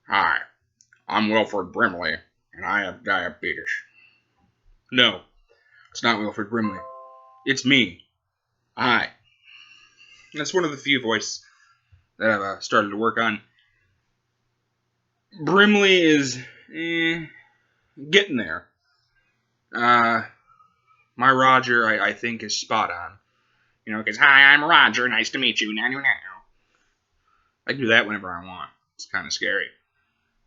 Hi, I'm Wilford Brimley, and I have diabetes. No, it's not Wilford Brimley. It's me. Hi. That's one of the few voices that I've started to work on. Brimley is getting there. My Roger, I think, is spot on. Because, hi, I'm Roger. Nice to meet you. Now. I can do that whenever I want. It's kind of scary.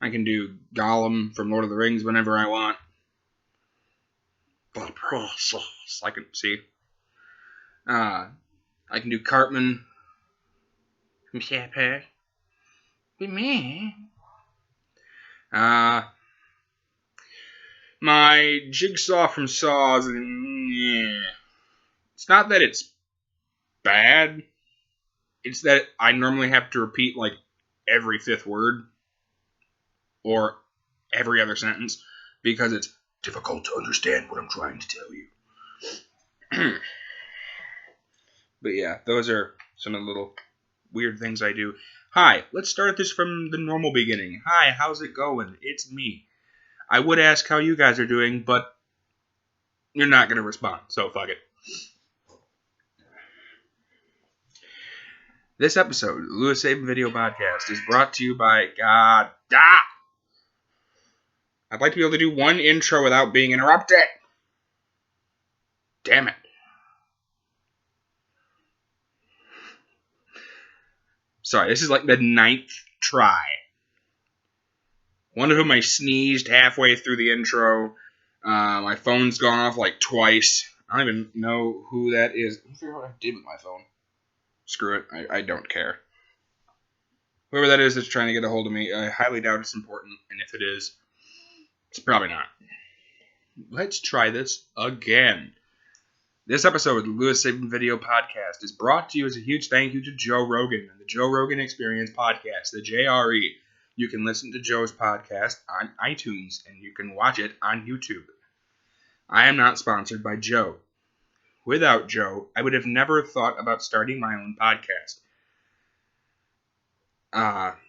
I can do Gollum from Lord of the Rings whenever I want. The process. I can see. I can do Cartman from Shepherd. With me. My Jigsaw from Saws. It's not that it's bad. It's that I normally have to repeat like every fifth word or every other sentence because it's difficult to understand what I'm trying to tell you. But yeah, those are some of the little weird things I do. Hi, let's start this from the normal beginning. Hi, how's it going? It's me. I would ask how you guys are doing, but you're not going to respond, so fuck it. This episode of the Lewis Sabin Video Podcast is brought to you by God. I'd like to be able to do one intro without being interrupted. Damn it. Sorry, this is like the 9th try. One of them I sneezed halfway through the intro. My phone's gone off like twice. I don't even know who that is. Let me figure out what I did with my phone. Screw it. I don't care. Whoever that is that's trying to get a hold of me, I highly doubt it's important. And if it is, it's probably not. Let's try this again. This episode of the Lewis Sabin Video Podcast is brought to you as a huge thank you to Joe Rogan and the Joe Rogan Experience Podcast, the JRE. You can listen to Joe's podcast on iTunes, and you can watch it on YouTube. I am not sponsored by Joe. Without Joe, I would have never thought about starting my own podcast.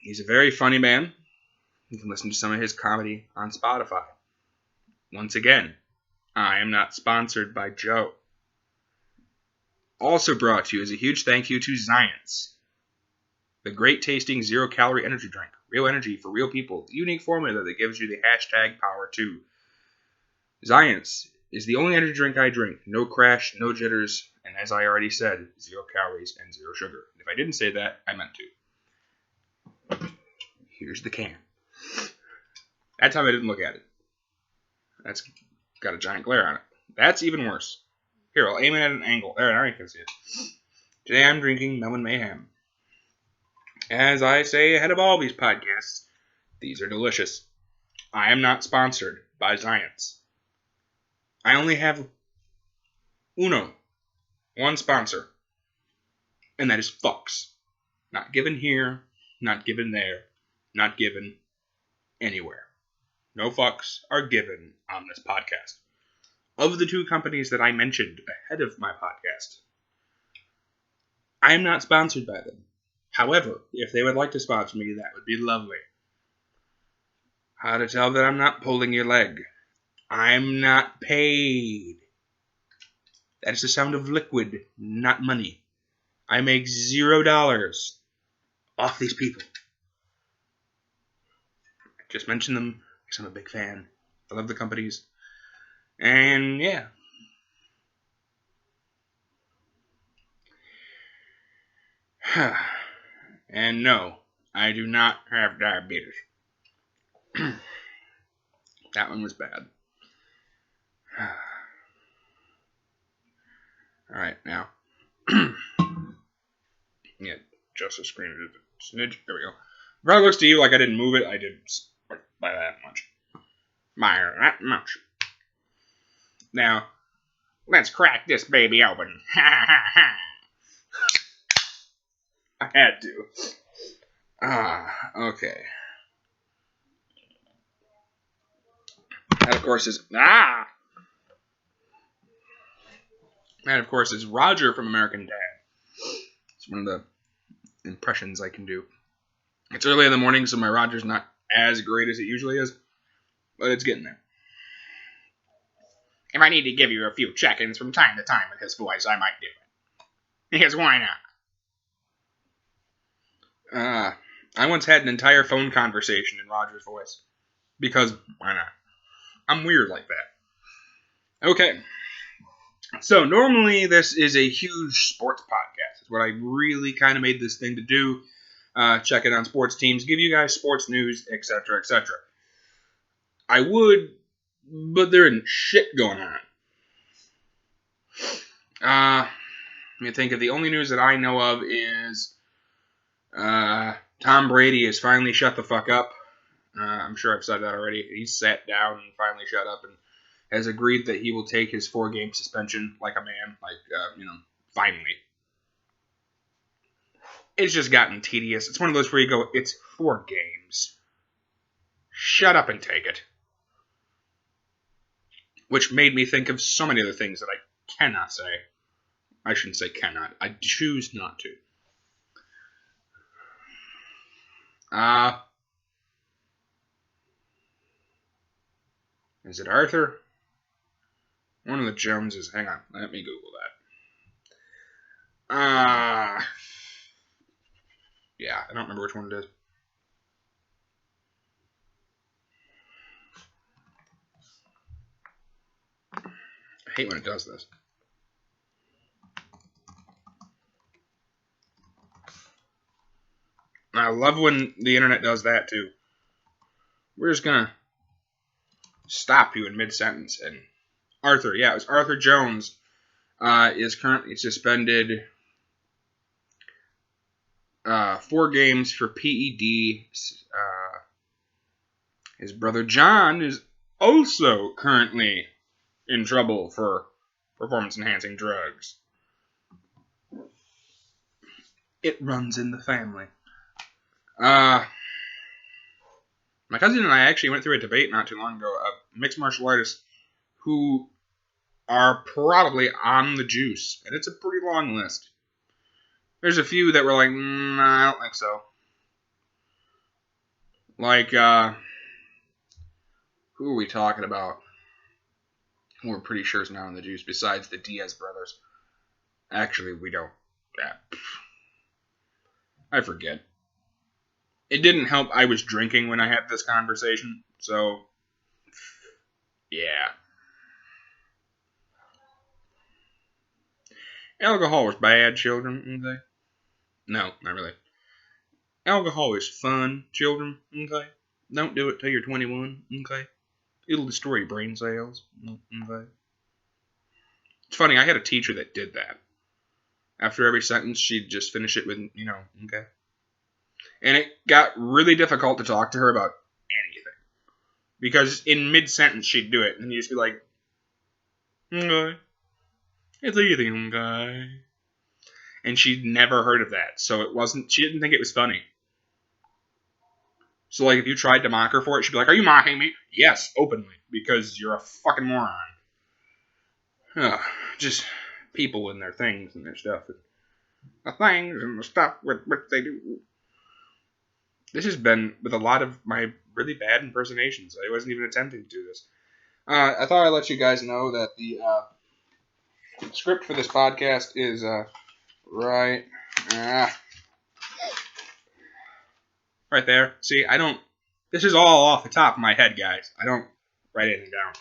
He's a very funny man. You can listen to some of his comedy on Spotify. Once again, I am not sponsored by Joe. Also brought to you is a huge thank you to Science, the great tasting 0-calorie energy drink. Real energy for real people. The unique formula that gives you the hashtag power2. Science is the only energy drink I drink. No crash, no jitters, and as I already said, 0 calories and 0 sugar. If I didn't say that, I meant to. Here's the can. That time I didn't look at it. That's got a giant glare on it. That's even worse. Here, I'll aim it at an angle. There, now you can see it. Today I'm drinking Melon Mayhem. As I say ahead of all these podcasts, these are delicious. I am not sponsored by Science. I only have one sponsor, and that is fucks. Not given here, not given there, not given anywhere. No fucks are given on this podcast. Of the two companies that I mentioned ahead of my podcast, I am not sponsored by them. However, if they would like to sponsor me, that would be lovely. How to tell that I'm not pulling your leg? I'm not paid. That is the sound of liquid, not money. I make $0 off these people. I just mentioned them because I'm a big fan. I love the companies. And yeah. And no, I do not have diabetes. That one was bad. Alright, now. Yeah, just a screen. Snidge. There we go. Probably looks to you like I didn't move it. I did by that much. By that much. Now, let's crack this baby open. I had to. Okay. That, of course, is... That, of course, is Roger from American Dad. It's one of the impressions I can do. It's early in the morning, so my Roger's not as great as it usually is, but it's getting there. If I need to give you a few check-ins from time to time with his voice, I might do it. Because why not? I once had an entire phone conversation in Roger's voice. Because why not? I'm weird like that. Okay. So normally this is a huge sports podcast. It's what I really kind of made this thing to do. Check it on sports teams, give you guys sports news, etc., etc. I would, but there isn't shit going on. Let me think of the only news that I know of is Tom Brady has finally shut the fuck up. I'm sure I've said that already. He's sat down and finally shut up and has agreed that he will take his 4-game suspension like a man. Finally. It's just gotten tedious. It's one of those where you go, it's 4 games. Shut up and take it. Which made me think of so many other things that I cannot say. I shouldn't say cannot. I choose not to. Is it Arthur? One of the Joneses. Hang on. Let me Google that. Yeah, I don't remember which one it is. I hate when it does this. I love when the internet does that too. We're just gonna stop you in mid-sentence. And Arthur, yeah, it was Arthur Jones, is currently suspended 4 games for PED. His brother John is also currently in trouble for performance-enhancing drugs. It runs in the family. My cousin and I actually went through a debate not too long ago of mixed martial artists who are probably on the juice. And it's a pretty long list. There's a few that were like, I don't think so. Like, who are we talking about? Who we're pretty sure is not on the juice besides the Diaz brothers. Actually, we don't. I forget. It didn't help I was drinking when I had this conversation, so, yeah. Alcohol is bad, children, okay? No, not really. Alcohol is fun, children, okay? Don't do it till you're 21, okay? It'll destroy your brain cells, okay? It's funny, I had a teacher that did that. After every sentence, she'd just finish it with, okay? And it got really difficult to talk to her about anything. Because in mid-sentence, she'd do it, and you'd just be like, okay. It's easy, okay. And she'd never heard of that, so she didn't think it was funny. So, if you tried to mock her for it, she'd be like, are you mocking me? Yes, openly, because you're a fucking moron. Just people and their things and their stuff. The things and the stuff with which they do. This has been with a lot of my really bad impersonations. I wasn't even attempting to do this. I thought I'd let you guys know that the script for this podcast is right there. See, this is all off the top of my head, guys. I don't write anything down.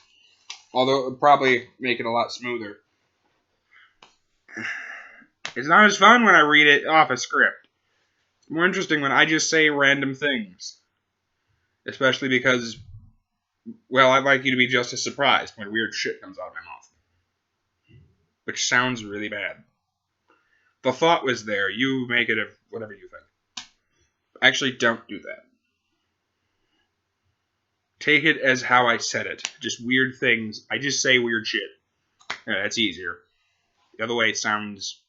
Although it would probably make it a lot smoother. It's not as fun when I read it off a script. It's more interesting when I just say random things. Especially because, well, I'd like you to be just as surprised when weird shit comes out of my mouth. Which sounds really bad. The thought was there. You make it whatever you think. Actually, don't do that. Take it as how I said it. Just weird things. I just say weird shit. Yeah, that's easier. The other way sounds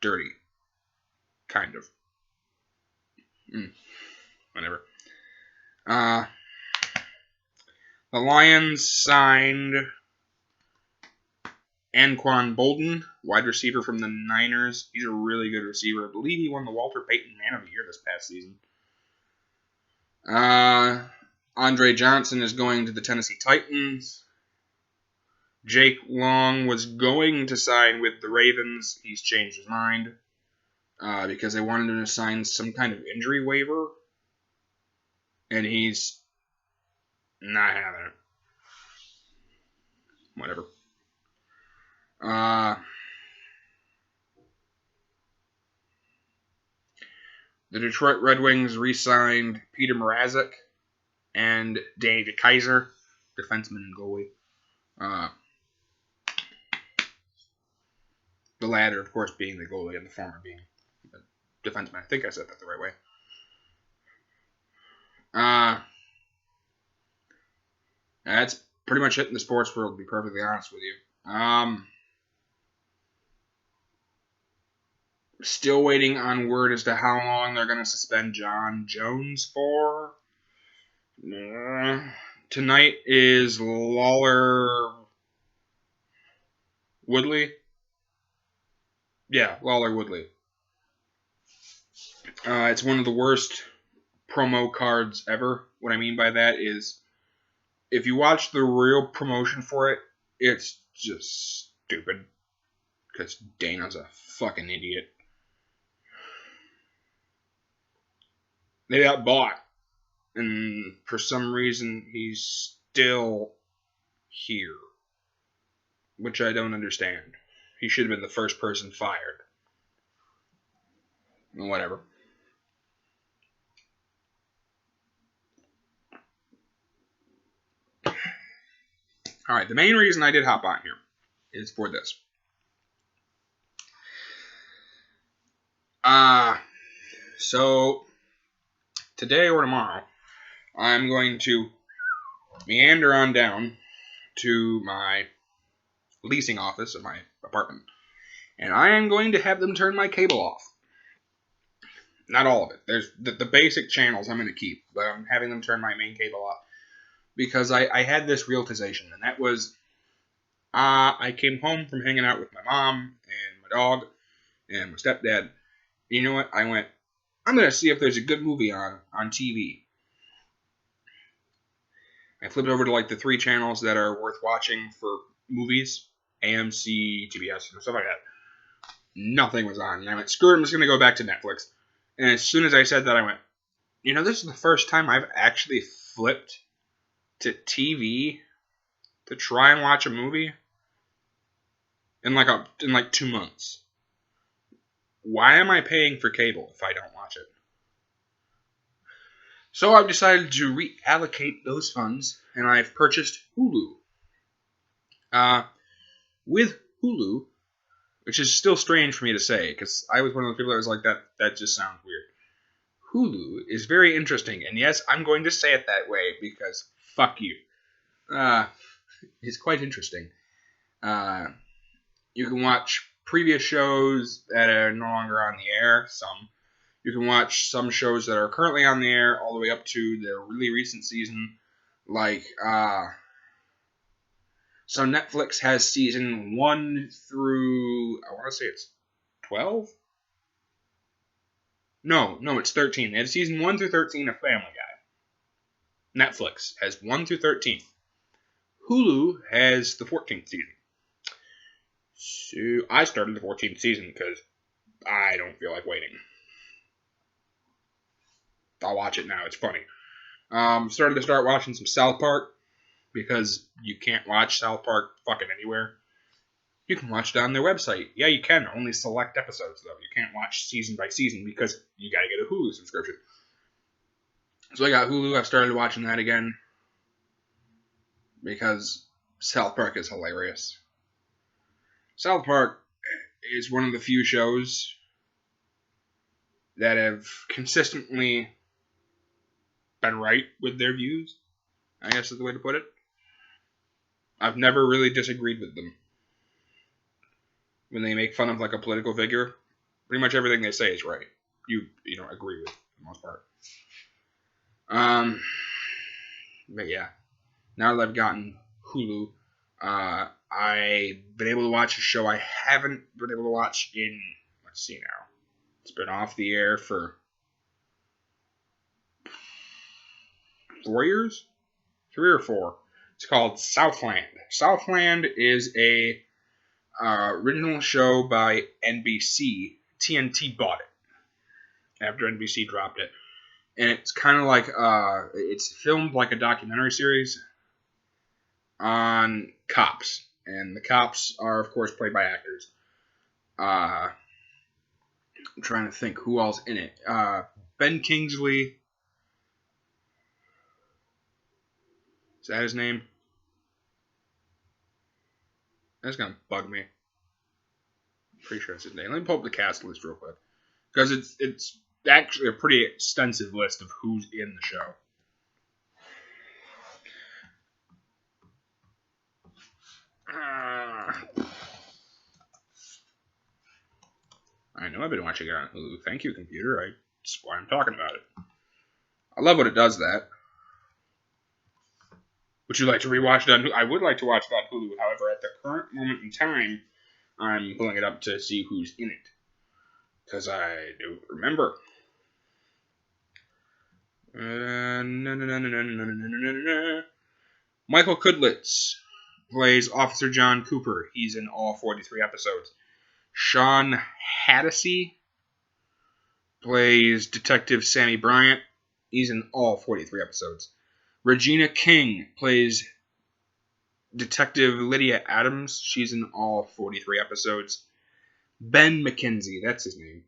dirty. Kind of. Whatever. The Lions signed Anquan Bolden, wide receiver from the Niners. He's a really good receiver. I believe he won the Walter Payton Man of the Year this past season. Andre Johnson is going to the Tennessee Titans. Jake Long was going to sign with the Ravens. He's changed his mind because they wanted him to sign some kind of injury waiver, and he's not having it. Whatever. The Detroit Red Wings re-signed Peter Mrazek and Danny DeKeyser, defenseman and goalie. The latter, of course, being the goalie and the former being the defenseman. I think I said that the right way. That's pretty much it in the sports world, to be perfectly honest with you. Still waiting on word as to how long they're going to suspend John Jones for. Tonight is Lawler Woodley. Yeah, Lawler Woodley. It's one of the worst promo cards ever. What I mean by that is, if you watch the real promotion for it, it's just stupid. Because Dana's a fucking idiot. They got bought. And for some reason, he's still here. Which I don't understand. He should have been the first person fired. Whatever. Alright, the main reason I did hop on here is for this. So today or tomorrow, I'm going to meander on down to my leasing office of my apartment, and I am going to have them turn my cable off. Not all of it. There's the basic channels I'm going to keep, but I'm having them turn my main cable off because I had this realization, and that was I came home from hanging out with my mom and my dog and my stepdad. You know what? I went, I'm going to see if there's a good movie on TV. I flipped over to like the 3 channels that are worth watching for movies, AMC, TBS, and stuff like that. Nothing was on. And I went, screw it, I'm just going to go back to Netflix. And as soon as I said that, I went, you know, this is the first time I've actually flipped to TV to try and watch a movie in like 2 months. Why am I paying for cable if I don't watch it? So I've decided to reallocate those funds, and I've purchased Hulu. With Hulu, which is still strange for me to say, because I was one of those people that was like, that just sounds weird. Hulu is very interesting, and yes, I'm going to say it that way, because fuck you. It's quite interesting. You can watch previous shows that are no longer on the air, some. You can watch some shows that are currently on the air all the way up to the really recent season. Like, so Netflix has season 1 through, I want to say it's 12? No, it's 13. They have season 1 through 13 of Family Guy. Netflix has 1 through 13. Hulu has the 14th season. So I started the 14th season because I don't feel like waiting. I'll watch it now. It's funny. Started to start watching some South Park because you can't watch South Park fucking anywhere. You can watch it on their website. Yeah, you can. Only select episodes, though. You can't watch season by season because you gotta get a Hulu subscription. So I got Hulu. I've started watching that again because South Park is hilarious. South Park is one of the few shows that have consistently been right with their views, I guess is the way to put it. I've never really disagreed with them. When they make fun of like a political figure, pretty much everything they say is right. You don't agree with for the most part. But yeah, now that I've gotten Hulu, I've been able to watch a show I haven't been able to watch in, let's see now. It's been off the air for 4 years, 3 or 4. It's called Southland. Southland is a original show by NBC. TNT bought it after NBC dropped it, and it's kind of like it's filmed like a documentary series on cops, and the cops are of course played by actors. I'm trying to think who else in it. Ben Kingsley. Is that his name? That's gonna bug me. Pretty sure it's his name. Let me pull up the cast list real quick, because it's actually a pretty extensive list of who's in the show. I know I've been watching it on Hulu. Thank you, computer. That's why I'm talking about it. I love when it does that. Would you like to rewatch it on Hulu? I would like to watch it on Hulu. However, at the current moment in time, I'm pulling it up to see who's in it, because I don't remember. Michael Kudlitz plays Officer John Cooper. He's in all 43 episodes. Sean Hattasey plays Detective Sammy Bryant. He's in all 43 episodes. Regina King plays Detective Lydia Adams. She's in all 43 episodes. Ben McKenzie, that's his name,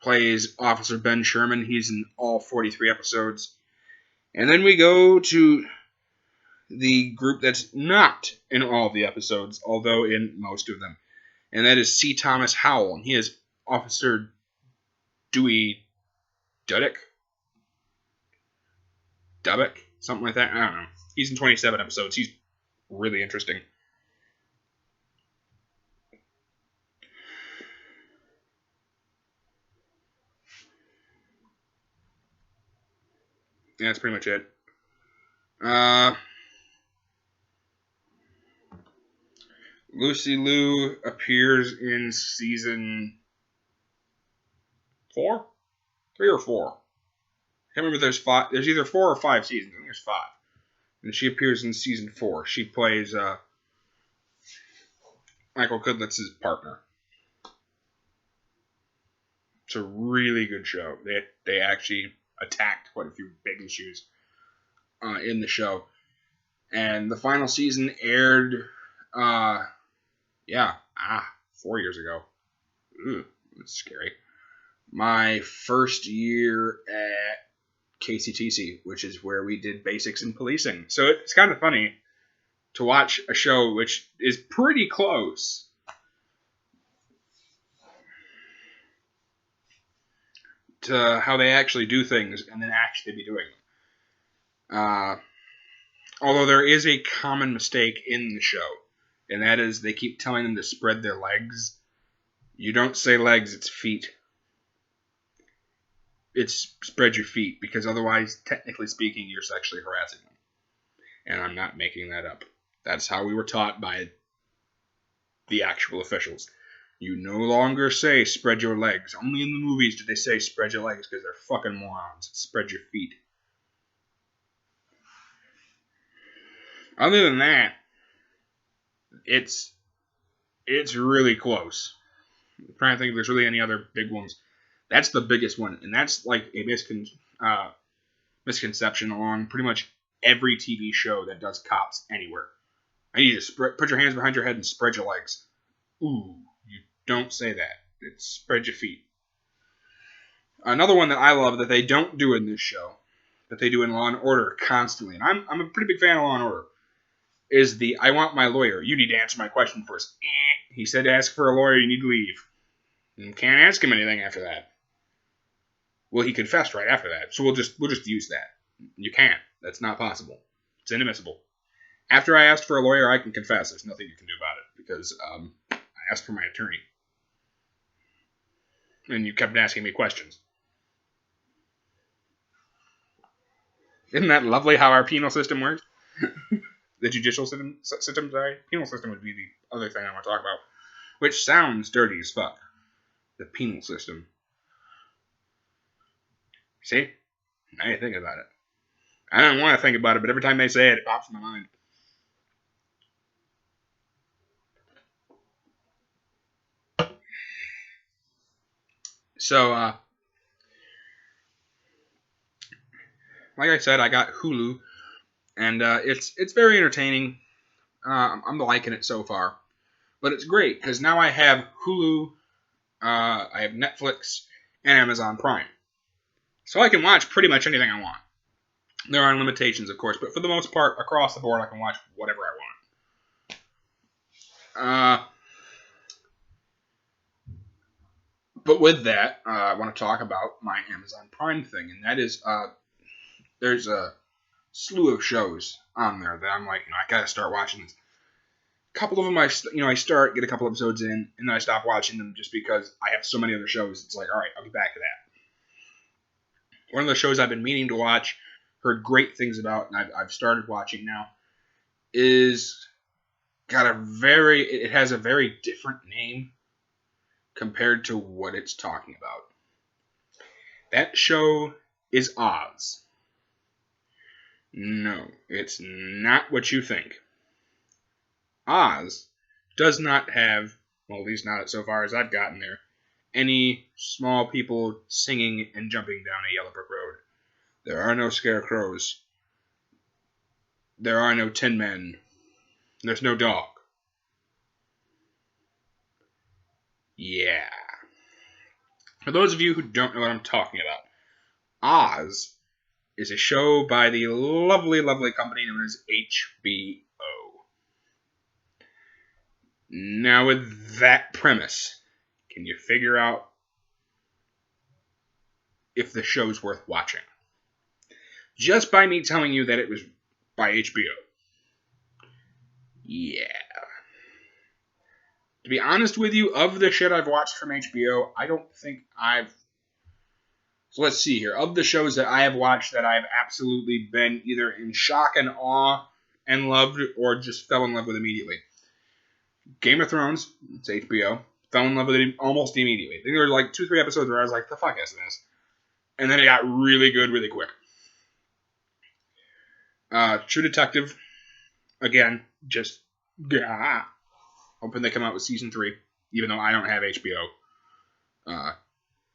plays Officer Ben Sherman. He's in all 43 episodes. And then we go to the group that's not in all of the episodes, although in most of them. And that is C. Thomas Howell. And he is Officer Dewey Dudek? Something like that. I don't know. He's in 27 episodes. He's really interesting. Yeah, that's pretty much it. Lucy Liu appears in season 4? 3 or 4. I can't remember if there's 5. There's either 4 or 5 seasons. I think there's 5. And she appears in season 4. She plays Michael Kudlitz's partner. It's a really good show. They actually attacked quite a few big issues in the show. And the final season aired, 4 years ago. Ooh, that's scary. My first year at KCTC, which is where we did basics in policing. So it's kind of funny to watch a show which is pretty close to how they actually do things and then actually be doing them. Although there is a common mistake in the show, and that is they keep telling them to spread their legs. You don't say legs, it's feet. It's spread your feet, because otherwise, technically speaking, you're sexually harassing them. And I'm not making that up. That's how we were taught by the actual officials. You no longer say spread your legs. Only in the movies do they say spread your legs, because they're fucking morons. It's spread your feet. Other than that, it's really close. I'm trying to think if there's really any other big ones. That's the biggest one, and that's like a misconception along pretty much every TV show that does cops anywhere. I need you to put your hands behind your head and spread your legs. Ooh, you don't say that. It's spread your feet. Another one that I love that they don't do in this show, that they do in Law & Order constantly, and I'm a pretty big fan of Law & Order, is the I want my lawyer. You need to answer my question first. He said to ask for a lawyer, you need to leave. You can't ask him anything after that. Well, he confessed right after that, so we'll just use that. You can't. That's not possible. It's inadmissible. After I asked for a lawyer, I can confess. There's nothing you can do about it, because I asked for my attorney. And you kept asking me questions. Isn't that lovely how our penal system works? The judicial system, sorry. Penal system would be the other thing I want to talk about. Which sounds dirty as fuck. The penal system. See? Now you think about it. I don't want to think about it, but every time they say it, it pops in my mind. So, like I said, I got Hulu, and it's very entertaining. I'm liking it so far, but it's great because now I have Hulu, I have Netflix, and Amazon Prime, so I can watch pretty much anything I want. There are limitations, of course, but for the most part, across the board, I can watch whatever I want. But with that, I want to talk about my Amazon Prime thing, and that is there's a slew of shows on there that I'm like, I gotta start watching this. A couple of them, I start, get a couple episodes in, and then I stop watching them just because I have so many other shows. It's like, all right, I'll get back to that. One of the shows I've been meaning to watch, heard great things about, and I've started watching now, is it has a very different name compared to what it's talking about. That show is Oz. No, it's not what you think. Oz does not have, well, at least not so far as I've gotten there, any small people singing and jumping down a yellow brick road. There are no scarecrows. There are no tin men. There's no dog. Yeah. For those of you who don't know what I'm talking about, Oz is a show by the lovely, lovely company known as HBO. Now, with that premise, can you figure out if the show's worth watching? Just by me telling you that it was by HBO. Yeah. To be honest with you, of the shit I've watched from HBO, I don't think I've... So let's see here. Of the shows that I have watched that I've absolutely been either in shock and awe and loved or just fell in love with immediately. Game of Thrones, it's HBO. Fell in love with it almost immediately. I think there were like 2-3 episodes where I was like, the fuck is this? And then it got really good really quick. True Detective, again, just hoping they come out with season 3, even though I don't have HBO.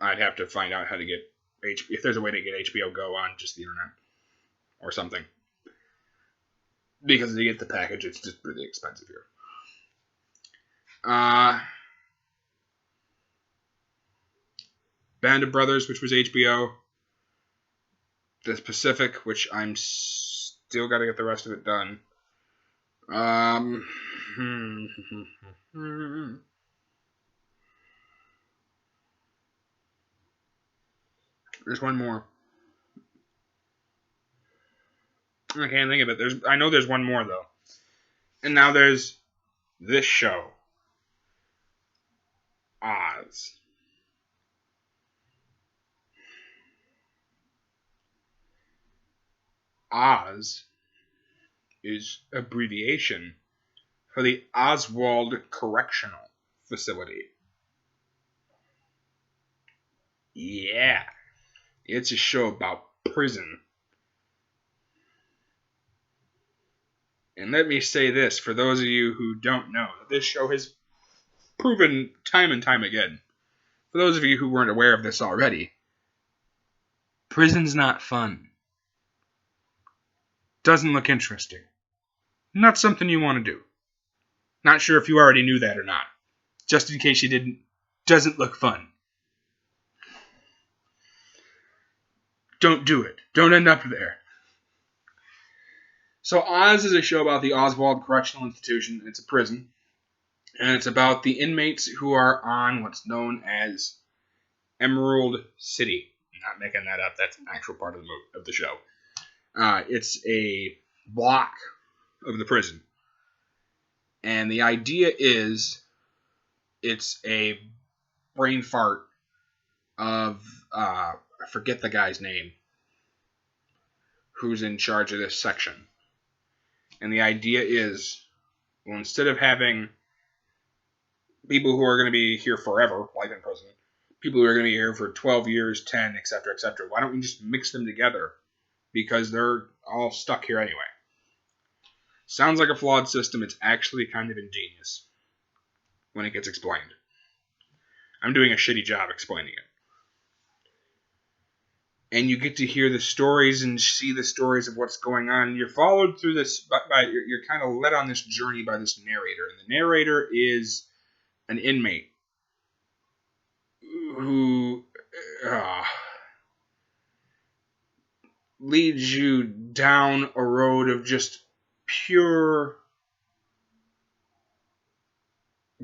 I'd have to find out how to get if there's a way to get HBO Go on just the internet or something. Because to get the package, it's just really expensive here. Band of Brothers, which was HBO. The Pacific, which I'm still got to get the rest of it done. There's one more. I can't think of it. I know there's one more though. And now there's this show, Oz. Oz is abbreviation for the Oswald Correctional Facility. Yeah, it's a show about prison. And let me say this, for those of you who don't know, this show has proven time and time again, for those of you who weren't aware of this already, prison's not fun. Doesn't look interesting. Not something you want to do. Not sure if you already knew that or not. Just in case you didn't, doesn't look fun. Don't do it. Don't end up there. So Oz is a show about the Oswald Correctional Institution. It's a prison. And it's about the inmates who are on what's known as Emerald City. I'm not making that up. That's an actual part of the show. It's a block of the prison. And the idea is it's a brain fart of, I forget the guy's name, who's in charge of this section. And the idea is, well, instead of having people who are going to be here forever, like in prison, people who are going to be here for 12 years, 10, etc., etc., why don't we just mix them together because they're all stuck here anyway. Sounds like a flawed system. It's actually kind of ingenious when it gets explained. I'm doing a shitty job explaining it. And you get to hear the stories and see the stories of what's going on. You're followed through this, you're kind of led on this journey by this narrator. And the narrator is an inmate who leads you down a road of just pure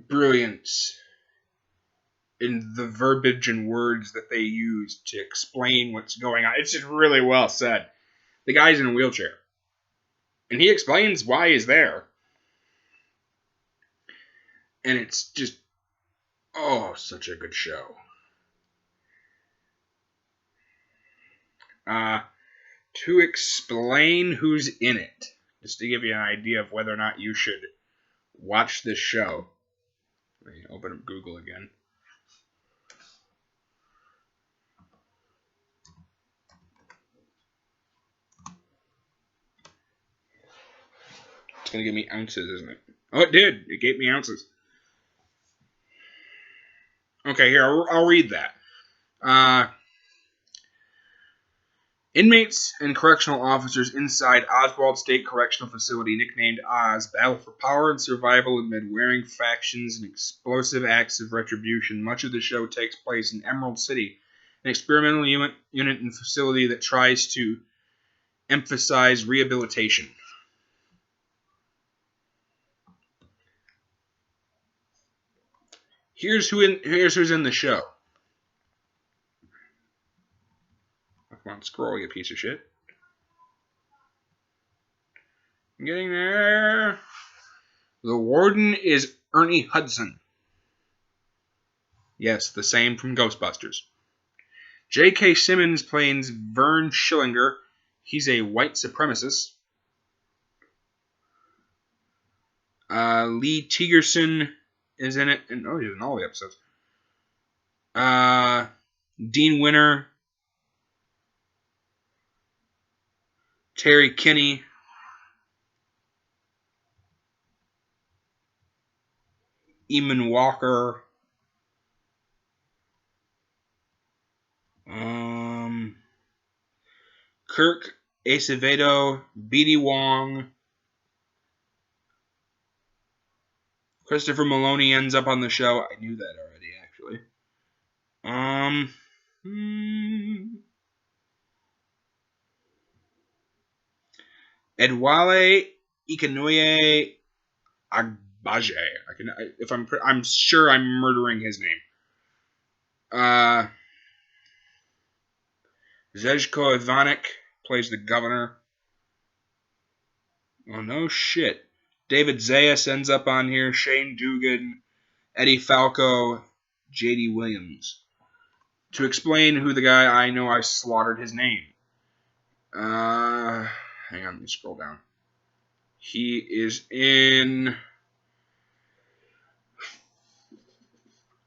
brilliance in the verbiage and words that they use to explain what's going on. It's just really well said. The guy's in a wheelchair, and he explains why he's there. And it's just, such a good show. To explain who's in it, just to give you an idea of whether or not you should watch this show. Let me open up Google again. It's going to give me ounces, isn't it? Oh, it did. It gave me ounces. Okay, here, I'll read that. Inmates and correctional officers inside Oswald State Correctional Facility, nicknamed Oz, battle for power and survival amid wearing factions and explosive acts of retribution. Much of the show takes place in Emerald City, an experimental unit and facility that tries to emphasize rehabilitation. Here's who's in the show. Come on, scroll, you piece of shit. I'm getting there. The warden is Ernie Hudson. Yes, the same from Ghostbusters. J.K. Simmons plays Vern Schillinger. He's a white supremacist. Lee Tegerson is in it. And he's in all the episodes. Dean Winter. Terry Kinney. Eamon Walker. Kirk Acevedo. B.D. Wong. Christopher Maloney ends up on the show. I knew that already, actually. Edwale Ikenoye Agbaje. I'm sure I'm murdering his name. Zezko Ivanek plays the governor. Oh, no shit. David Zayas ends up on here. Shane Dugan, Eddie Falco, J.D. Williams. To explain who the guy, I know I slaughtered his name. Hang on, let me scroll down. He is in...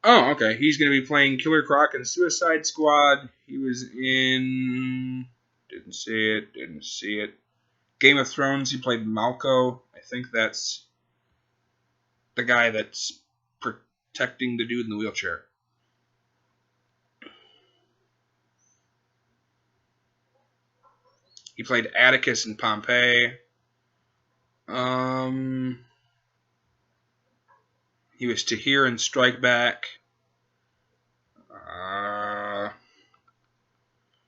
Oh, okay. He's going to be playing Killer Croc in Suicide Squad. He was in... Didn't see it. Game of Thrones, he played Malco. I think that's the guy that's protecting the dude in the wheelchair. He played Atticus in Pompeii. He was Tahir in Strike Back.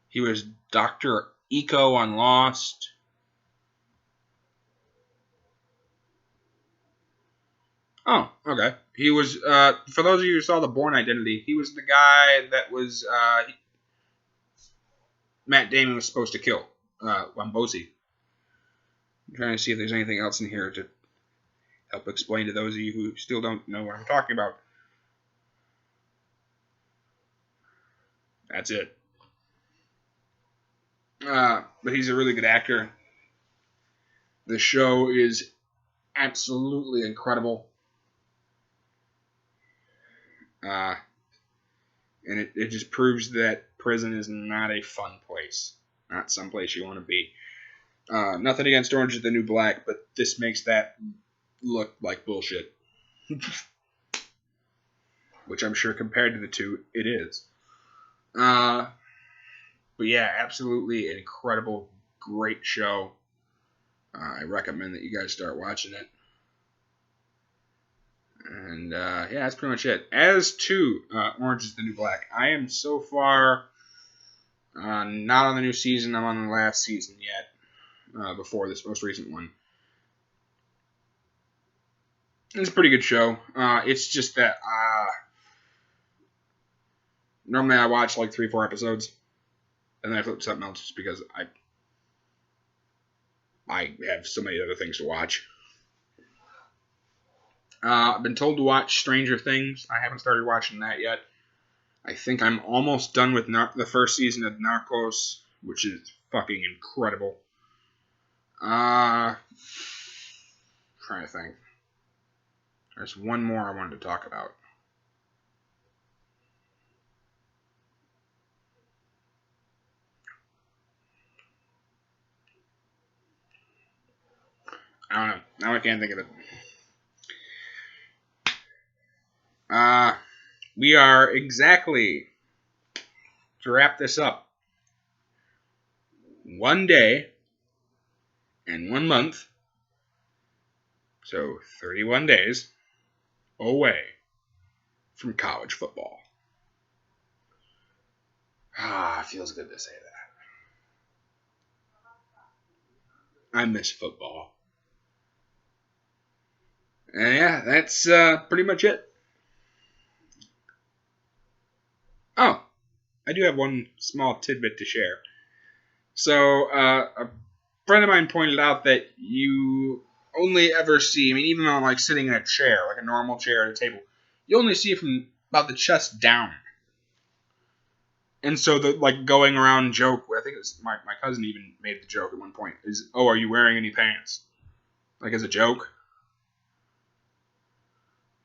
He was Dr. Eco on Lost. Oh, okay. He was, for those of you who saw The Bourne Identity, he was the guy that was, Matt Damon was supposed to kill, Wambosi. I'm trying to see if there's anything else in here to help explain to those of you who still don't know what I'm talking about. That's it. But he's a really good actor. The show is absolutely incredible. And it just proves that prison is not a fun place. not someplace you want to be. Nothing against Orange is the New Black, but this makes that look like bullshit. Which I'm sure compared to the two, it is. But yeah, absolutely an incredible, great show. I recommend that you guys start watching it. And yeah, that's pretty much it. As to Orange is the New Black, I am so far not on the new season. I'm on the last season yet, before this most recent one. It's a pretty good show. It's just that normally I watch like 3-4 episodes, and then I flip to something else just because I have so many other things to watch. I've been told to watch Stranger Things. I haven't started watching that yet. I think I'm almost done with the first season of Narcos, which is fucking incredible. Trying to think. There's one more I wanted to talk about. I don't know. Now I can't think of it. We are exactly, to wrap this up, 1 day and 1 month, so 31 days away from college football. Feels good to say that. I miss football. And yeah, that's pretty much it. Oh, I do have one small tidbit to share. So, a friend of mine pointed out that you only ever see, even on like sitting in a chair, like a normal chair at a table, you only see it from about the chest down. And so the like going around joke, I think it was my cousin even made the joke at one point, is, oh, are you wearing any pants? Like as a joke.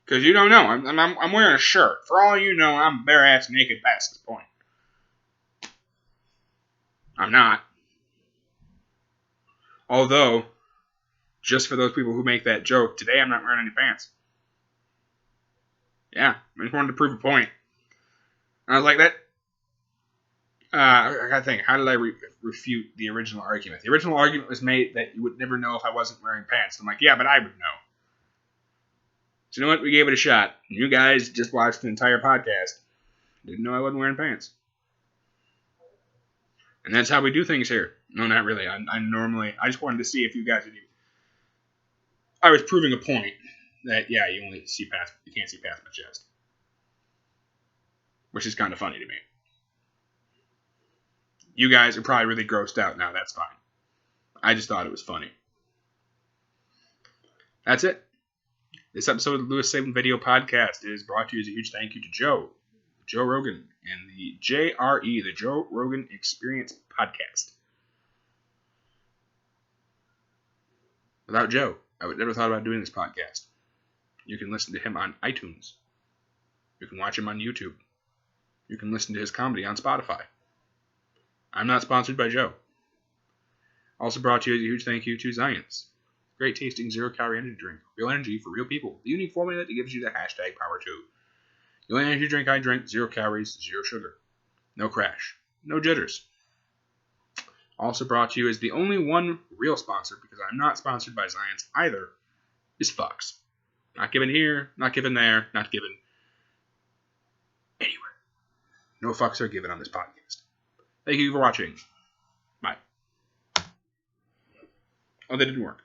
Because you don't know. I'm wearing a shirt. For all you know, I'm bare ass naked past this point. I'm not. Although, just for those people who make that joke, today I'm not wearing any pants. Yeah, I just wanted to prove a point. And I was like, that. I gotta think, how did I refute the original argument? The original argument was made that you would never know if I wasn't wearing pants. I'm like, yeah, but I would know. So you know what? We gave it a shot. You guys just watched the entire podcast. Didn't know I wasn't wearing pants. And that's how we do things here. No, not really. I just wanted to see if you guys would. I was proving a point that, yeah, you can't see past my chest. Which is kind of funny to me. You guys are probably really grossed out now. That's fine. I just thought it was funny. That's it. This episode of the Lewis Sabin Video Podcast is brought to you as a huge thank you to Joe Rogan, and the JRE, the Joe Rogan Experience Podcast. Without Joe, I would never thought about doing this podcast. You can listen to him on iTunes. You can watch him on YouTube. You can listen to his comedy on Spotify. I'm not sponsored by Joe. Also brought to you as a huge thank you to Zions. Great tasting 0-calorie energy drink. Real energy for real people. The unique formula that gives you the hashtag power2. The only energy drink I drink, 0 calories, 0 sugar. No crash. No jitters. Also brought to you as the only one real sponsor, because I'm not sponsored by Zions either, is Fox. Not given here, not given there, not given anywhere. No fucks are given on this podcast. Thank you for watching. Bye. Oh, that didn't work.